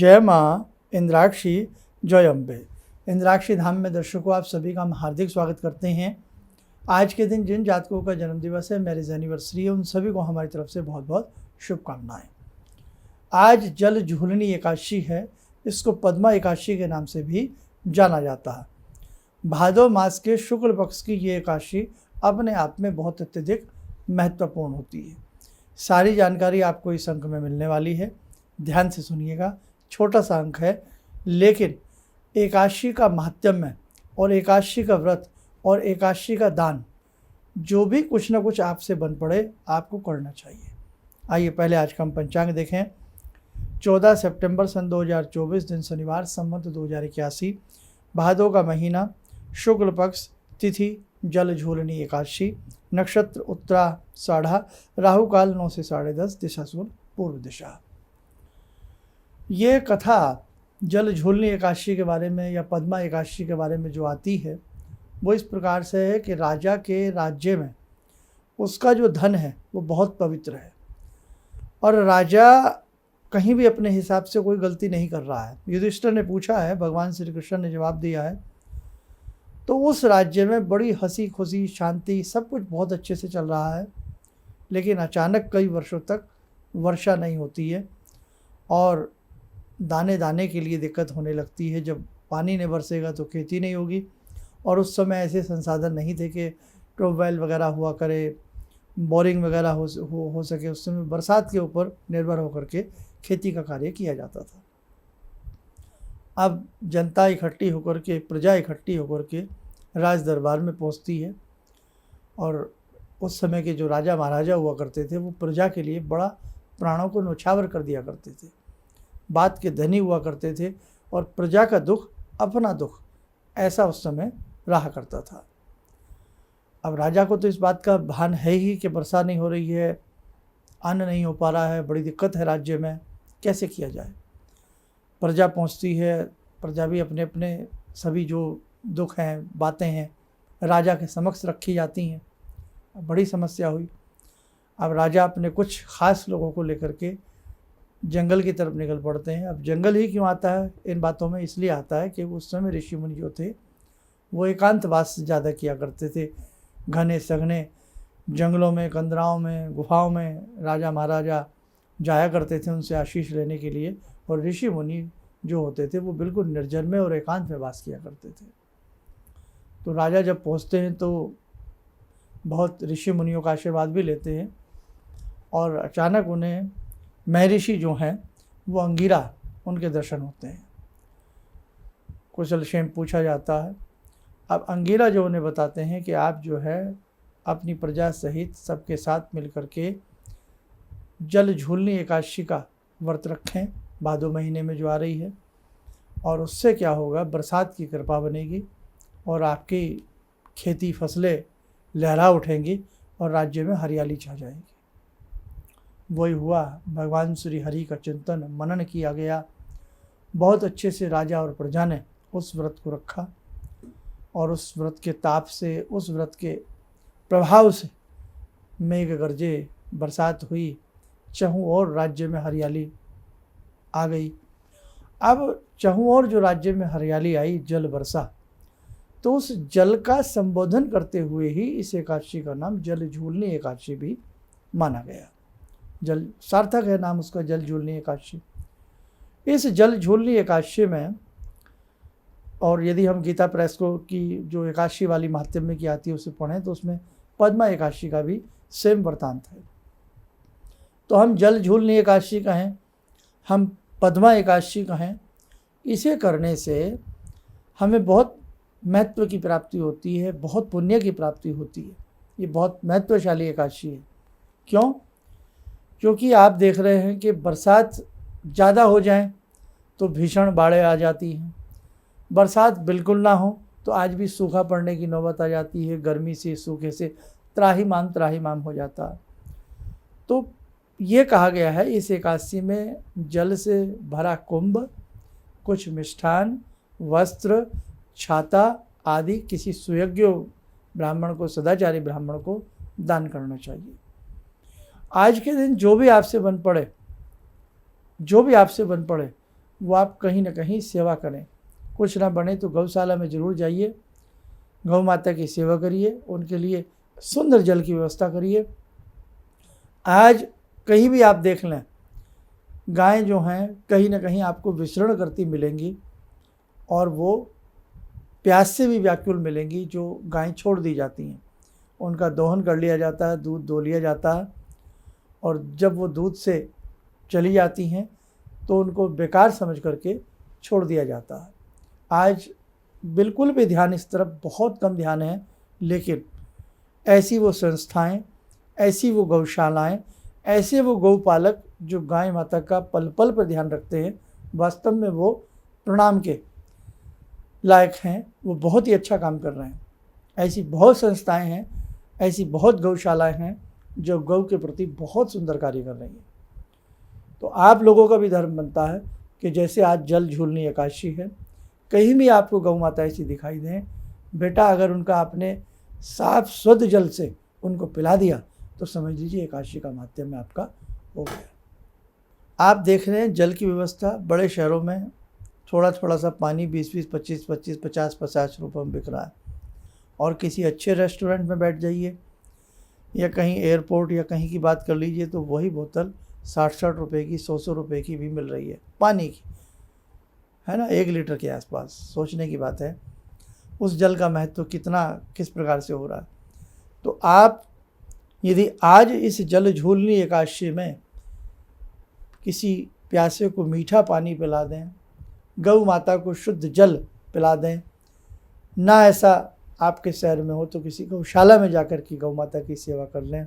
जय माँ इंद्राक्षी, जय अम्बे। इंद्राक्षी धाम में दर्शकों, आप सभी का हम हार्दिक स्वागत करते हैं। आज के दिन जिन जातकों का जन्म दिवस है, मैरिज एनिवर्सरी है, उन सभी को हमारी तरफ से बहुत बहुत शुभकामनाएं। आज जल झूलनी एकादशी है। इसको पद्मा एकादशी के नाम से भी जाना जाता है। भादो मास के शुक्ल पक्ष की ये एकादशी अपने आप में बहुत अत्यधिक महत्वपूर्ण होती है। सारी जानकारी आपको इस अंक में मिलने वाली है, ध्यान से सुनिएगा। छोटा सा अंक है, लेकिन एकादशी का महात्म्य और एकादशी का व्रत और एकादशी का दान, जो भी कुछ ना कुछ आपसे बन पड़े, आपको करना चाहिए। आइए पहले आज का हम पंचांग देखें। 14 सितंबर सन 2024, दिन शनिवार, संवत 2081, भादो का महीना, शुक्ल पक्ष, तिथि जल झूलनी एकादशी, नक्षत्र उत्तराषाढ़ा, राहु काल 9 से 10:30, दिशा सूर्य पूर्व दिशा। ये कथा जल झूलनी एकादशी के बारे में या पद्मा एकादशी के बारे में जो आती है, वो इस प्रकार से है कि राजा के राज्य में उसका जो धन है वो बहुत पवित्र है और राजा कहीं भी अपने हिसाब से कोई गलती नहीं कर रहा है। युधिष्ठिर ने पूछा है, भगवान श्री कृष्ण ने जवाब दिया है। तो उस राज्य में बड़ी हंसी खुशी, शांति, सब कुछ बहुत अच्छे से चल रहा है, लेकिन अचानक कई वर्षों तक वर्षा नहीं होती है और दाने दाने के लिए दिक्कत होने लगती है। जब पानी नहीं बरसेगा तो खेती नहीं होगी, और उस समय ऐसे संसाधन नहीं थे कि ट्यूबवेल वगैरह हुआ करे, बोरिंग वगैरह हो सके। उस समय बरसात के ऊपर निर्भर होकर के खेती का कार्य किया जाता था। अब जनता इकट्ठी होकर के, प्रजा इकट्ठी होकर के राज दरबार में पहुंचती है, और उस समय के जो राजा महाराजा हुआ करते थे, वो प्रजा के लिए बड़ा प्राणों को न्यौछावर कर दिया करते थे, बात के धनी हुआ करते थे, और प्रजा का दुख अपना दुख, ऐसा उस समय रहा करता था। अब राजा को तो इस बात का भान है ही कि वर्षा नहीं हो रही है, अन्न नहीं हो पा रहा है, बड़ी दिक्कत है राज्य में, कैसे किया जाए। प्रजा पहुंचती है, प्रजा भी अपने अपने सभी जो दुख हैं, बातें हैं, राजा के समक्ष रखी जाती हैं। बड़ी समस्या हुई। अब राजा अपने कुछ खास लोगों को लेकर के जंगल की तरफ निकल पड़ते हैं। अब जंगल ही क्यों आता है इन बातों में? इसलिए आता है कि उस समय ऋषि मुनि जो थे वो एकांतवास ज़्यादा किया करते थे। घने सघने जंगलों में, कंदराओं में, गुफाओं में राजा महाराजा जाया करते थे उनसे आशीष लेने के लिए, और ऋषि मुनि जो होते थे वो बिल्कुल निर्जन में और एकांत में वास किया करते थे। तो राजा जब पहुँचते हैं तो बहुत ऋषि मुनियों का आशीर्वाद भी लेते हैं, और अचानक उन्हें महर्षि जो हैं वो अंगिरा, उनके दर्शन होते हैं। कुशल क्षेम पूछा जाता है। अब अंगिरा जो उन्हें बताते हैं कि आप जो है अपनी प्रजा सहित सबके साथ मिलकर के जल झूलनी एकादशी का व्रत रखें, भादो महीने में जो आ रही है, और उससे क्या होगा, बरसात की कृपा बनेगी और आपकी खेती फसलें लहरा उठेंगी और राज्य में हरियाली छा जाएगी। वही हुआ। भगवान श्री हरि का चिंतन मनन किया गया। बहुत अच्छे से राजा और प्रजा ने उस व्रत को रखा, और उस व्रत के ताप से, उस व्रत के प्रभाव से मेघ गरजे, बरसात हुई, चहुं और राज्य में हरियाली आ गई। अब चहुं और जो राज्य में हरियाली आई, जल बरसा, तो उस जल का संबोधन करते हुए ही इस एकादशी का नाम जल झूलनी एकादशी भी माना गया। जल सार्थक है नाम उसका, जल झूलनी एकादशी। इस जल झूलनी एकादशी में, और यदि हम गीता प्रेस को की जो एकादशी वाली महात्म्य की आती है उसे पढ़ें, तो उसमें पद्मा एकादशी का भी सेम वृतांत है। तो हम जल झूलनी एकादशी कहें, हम पद्मा एकादशी कहें, इसे करने से हमें बहुत महत्व की प्राप्ति होती है, बहुत पुण्य की प्राप्ति होती है। ये बहुत महत्वशाली एकादशी है। क्यों? क्योंकि आप देख रहे हैं कि बरसात ज़्यादा हो जाए तो भीषण बाढ़ें आ जाती हैं, बरसात बिल्कुल ना हो तो आज भी सूखा पड़ने की नौबत आ जाती है। गर्मी से, सूखे से त्राहिमाम हो जाता है। तो ये कहा गया है इस एकादशी में जल से भरा कुंभ, कुछ मिष्ठान, वस्त्र, छाता आदि किसी सुयोग्य ब्राह्मण को, सदाचारी ब्राह्मण को दान करना चाहिए। आज के दिन जो भी आपसे बन पड़े, वो आप कहीं ना कहीं सेवा करें। कुछ ना बने तो गौशाला में ज़रूर जाइए, गौ माता की सेवा करिए, उनके लिए सुंदर जल की व्यवस्था करिए। आज कहीं भी आप देख लें, गायें जो हैं कहीं ना कहीं आपको विचरण करती मिलेंगी और वो प्यास से भी व्याकुल मिलेंगी। जो गायें छोड़ दी जाती हैं उनका दोहन कर लिया जाता है, दूध दो लिया जाता है, और जब वो दूध से चली जाती हैं तो उनको बेकार समझ करके छोड़ दिया जाता है। आज बिल्कुल भी ध्यान इस तरफ बहुत कम ध्यान है, लेकिन ऐसी वो संस्थाएं, ऐसी वो गौशालाएं, ऐसे वो गौपालक जो गाय माता का पल पल पर ध्यान रखते हैं, वास्तव में वो प्रणाम के लायक हैं। वो बहुत ही अच्छा काम कर रहे हैं। ऐसी बहुत संस्थाएं हैं, ऐसी बहुत गौशालाएं हैं जो गौ के प्रति बहुत सुंदर कार्य कर रही हैं। तो आप लोगों का भी धर्म बनता है कि जैसे आज जल झूलनी एकादशी है, कहीं भी आपको गौ माता ऐसी दिखाई दें, बेटा अगर उनका आपने साफ शुद्ध जल से उनको पिला दिया तो समझ लीजिए एकादशी का माध्यम आपका हो गया। आप देख रहे हैं जल की व्यवस्था बड़े शहरों में थोड़ा थोड़ा सा पानी 20-20, 25-25, 50-50 रुपये में बिक रहा है, और किसी अच्छे रेस्टोरेंट में बैठ जाइए या कहीं एयरपोर्ट या कहीं की बात कर लीजिए तो वही बोतल 60-60 रुपये की, 100-100 रुपये की भी मिल रही है पानी की, है ना, 1 लीटर के आसपास। सोचने की बात है उस जल का महत्व कितना किस प्रकार से हो रहा है। तो आप यदि आज इस जल झूलनी एकादशी में किसी प्यासे को मीठा पानी पिला दें, गौ माता को शुद्ध जल पिला दें, ना ऐसा आपके शहर में हो तो किसी गौशाला में जाकर के गौ माता की सेवा कर लें,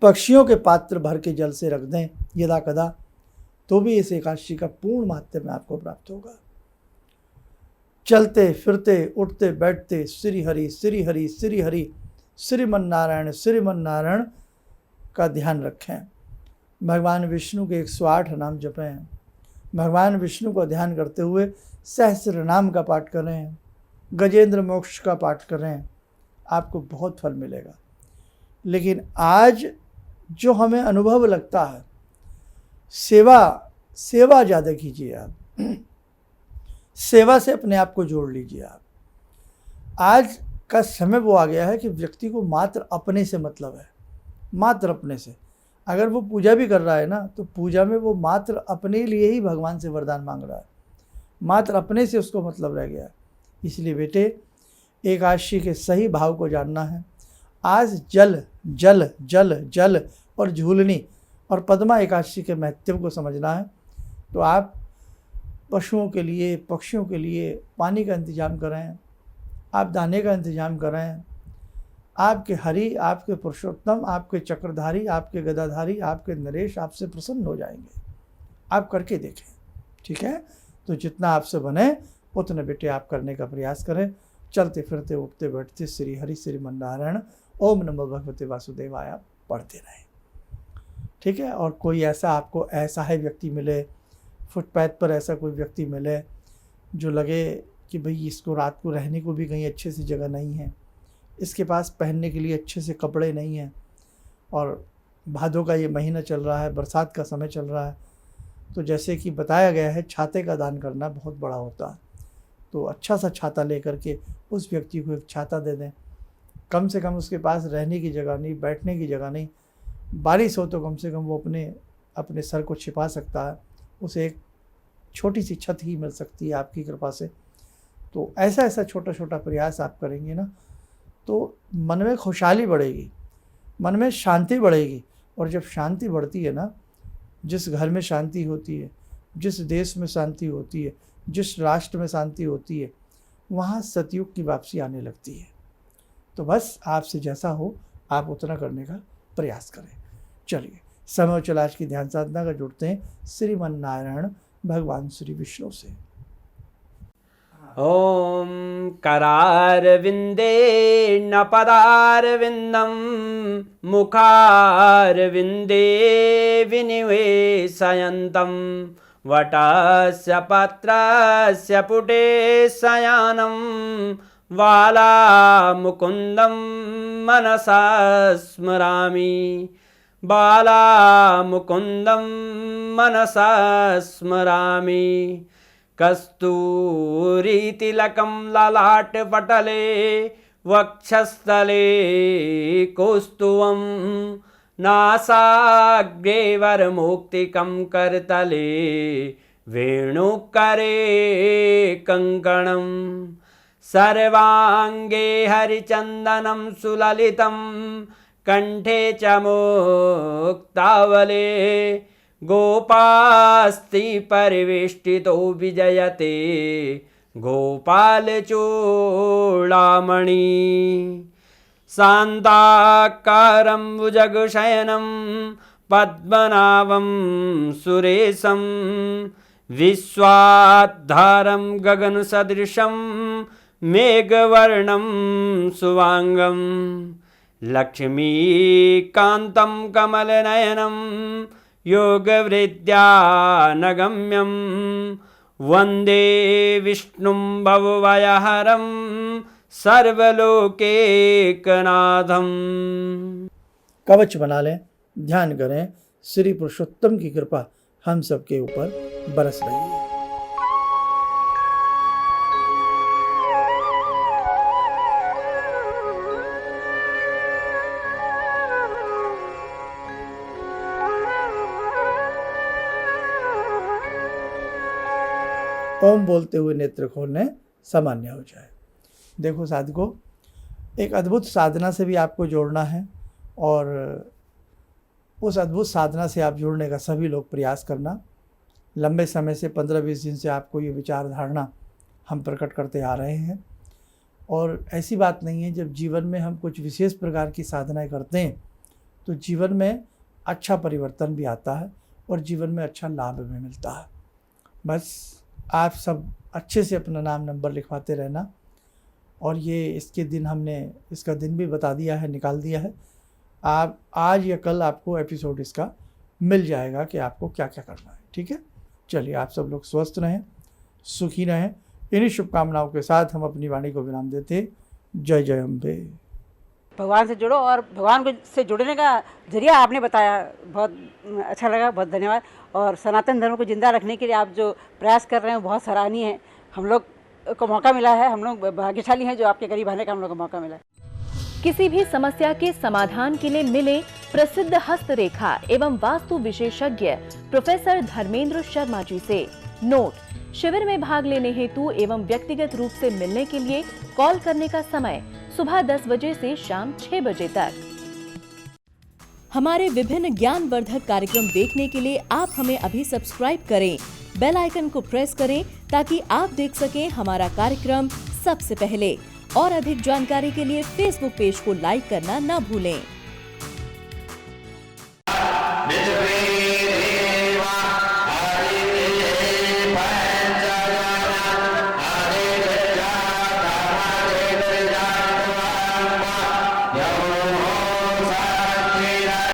पक्षियों के पात्र भर के जल से रख दें यदा कदा, तो भी इस एकादशी का पूर्ण माहात्म्य आपको प्राप्त होगा। चलते फिरते उठते बैठते श्री हरि श्री हरि श्री हरि श्रीमन नारायण का ध्यान रखें। भगवान विष्णु के 108 नाम जपें। भगवान विष्णु को ध्यान करते हुए सहस्र नाम का पाठ करें, गजेंद्र मोक्ष का पाठ करें, आपको बहुत फल मिलेगा। लेकिन आज जो हमें अनुभव लगता है, सेवा ज़्यादा कीजिए आप, सेवा से अपने आप को जोड़ लीजिए आप। आज का समय वो आ गया है कि व्यक्ति को मात्र अपने से मतलब है, मात्र अपने से। अगर वो पूजा भी कर रहा है ना तो पूजा में वो मात्र अपने लिए ही भगवान से वरदान मांग रहा है, मात्र अपने से उसको मतलब रह गया है। इसलिए बेटे एकादशी के सही भाव को जानना है। आज जल जल जल जल और झूलनी और पद्मा एकादशी के महत्व को समझना है। तो आप पशुओं के लिए, पक्षियों के लिए पानी का इंतज़ाम करें, आप दाने का इंतज़ाम करें। आपके हरि, आपके पुरुषोत्तम, आपके चक्रधारी, आपके गदाधारी, आपके नरेश आपसे प्रसन्न हो जाएंगे। आप करके देखें, ठीक है। तो जितना आपसे बने उतने बेटे आप करने का प्रयास करें। चलते फिरते उठते बैठते श्री हरि श्रीमन नारायण ओम नमो भगवते वासुदेवाय पढ़ते रहें, ठीक है। और कोई ऐसा आपको असहाय व्यक्ति मिले, फुटपाथ पर ऐसा कोई व्यक्ति मिले जो लगे कि भाई इसको रात को रहने को भी कहीं अच्छे से जगह नहीं है, इसके पास पहनने के लिए अच्छे से कपड़े नहीं हैं, और भादों का ये महीना चल रहा है, बरसात का समय चल रहा है, तो जैसे कि बताया गया है छाते का दान करना बहुत बड़ा होता है। तो अच्छा सा छाता लेकर के उस व्यक्ति को एक छाता दे दें। कम से कम उसके पास रहने की जगह नहीं, बैठने की जगह नहीं, बारिश हो तो कम से कम वो अपने सर को छिपा सकता है, उसे एक छोटी सी छत ही मिल सकती है आपकी कृपा से। तो ऐसा छोटा छोटा प्रयास आप करेंगे ना तो मन में खुशहाली बढ़ेगी, मन में शांति बढ़ेगी। और जब शांति बढ़ती है ना, जिस घर में शांति होती है, जिस देश में शांति होती है, जिस राष्ट्र में शांति होती है, वहाँ सतयुग की वापसी आने लगती है। तो बस आपसे जैसा हो आप उतना करने का प्रयास करें। चलिए समय चल आज की ध्यान साधना का जुड़ते हैं श्रीमन नारायण भगवान श्री विष्णु से। ॐ करारविन्दे न पदारविन्दं मुखारविन्दे विनिवेशयन्तं वटस्य पत्रस्य पुटे शयानं वालामुकुन्दं मनसा स्मरामि। बालामुकुन्दं मनसा स्मरामि कस्तूरीतिलकं ललाटपटले वक्षस्थले कौस्तुभं नासाग्रे वरमौक्तिकं करतले वेणुकरे कङ्कणं सर्वाङ्गे हरिचन्दनं सुललितं कंठे च मुक्तावले गोपास्ति परिवेष्टितो विजयते गोपालचूडामणि शान्ताकारं भुजगशयनं पद्मनाभं सुरेशं विश्वाधारं गगनसदृशं मेघवर्णं शुभांगं लक्ष्मीकान्तं कमलनयनं योगवृद्ध्यानगम्यं वन्दे विष्णुं भवभयहरं सर्वलोकैकनाथम्। कवच बना लें, ध्यान करें, श्री पुरुषोत्तम की कृपा हम सबके ऊपर बरस रही है। ओम बोलते हुए नेत्र खोलने सामान्य हो जाए। देखो साधकों, एक अद्भुत साधना से भी आपको जोड़ना है और उस अद्भुत साधना से आप जुड़ने का सभी लोग प्रयास करना। लंबे समय से 15-20 दिन से आपको ये विचार धारणा हम प्रकट करते आ रहे हैं और ऐसी बात नहीं है, जब जीवन में हम कुछ विशेष प्रकार की साधनाएं करते हैं तो जीवन में अच्छा परिवर्तन भी आता है और जीवन में अच्छा लाभ भी मिलता है। बस आप सब अच्छे से अपना नाम नंबर लिखवाते रहना और ये इसके दिन हमने इसका दिन भी बता दिया है, निकाल दिया है। आप आज या कल आपको एपिसोड इसका मिल जाएगा कि आपको क्या क्या करना है। ठीक है, चलिए आप सब लोग स्वस्थ रहें, सुखी रहें। इन्हीं शुभकामनाओं के साथ हम अपनी वाणी को विराम देते। जय जय अम्बे। भगवान से जुड़ो और भगवान को से जुड़ने का जरिया आपने बताया, बहुत अच्छा लगा, बहुत धन्यवाद। और सनातन धर्म को जिंदा रखने के लिए आप जो प्रयास कर रहे हैं बहुत सराहनीय है। हम लोग को मौका मिला है, हम लोग भाग्यशाली हैं जो आपके करीब आने का हम लोग को मौका मिला है। किसी भी समस्या के समाधान के लिए मिले प्रसिद्ध हस्तरेखा एवं वास्तु विशेषज्ञ प्रोफेसर धर्मेंद्र शर्मा जी से। नोट: शिविर में भाग लेने हेतु एवं व्यक्तिगत रूप से मिलने के लिए कॉल करने का समय सुबह 10 बजे से शाम 6 बजे तक। हमारे विभिन्न ज्ञानवर्धक कार्यक्रम देखने के लिए आप हमें अभी सब्सक्राइब करें, बेल आइकन को प्रेस करें ताकि आप देख सकें हमारा कार्यक्रम सबसे पहले। और अधिक जानकारी के लिए फेसबुक पेज को लाइक करना न भूलें।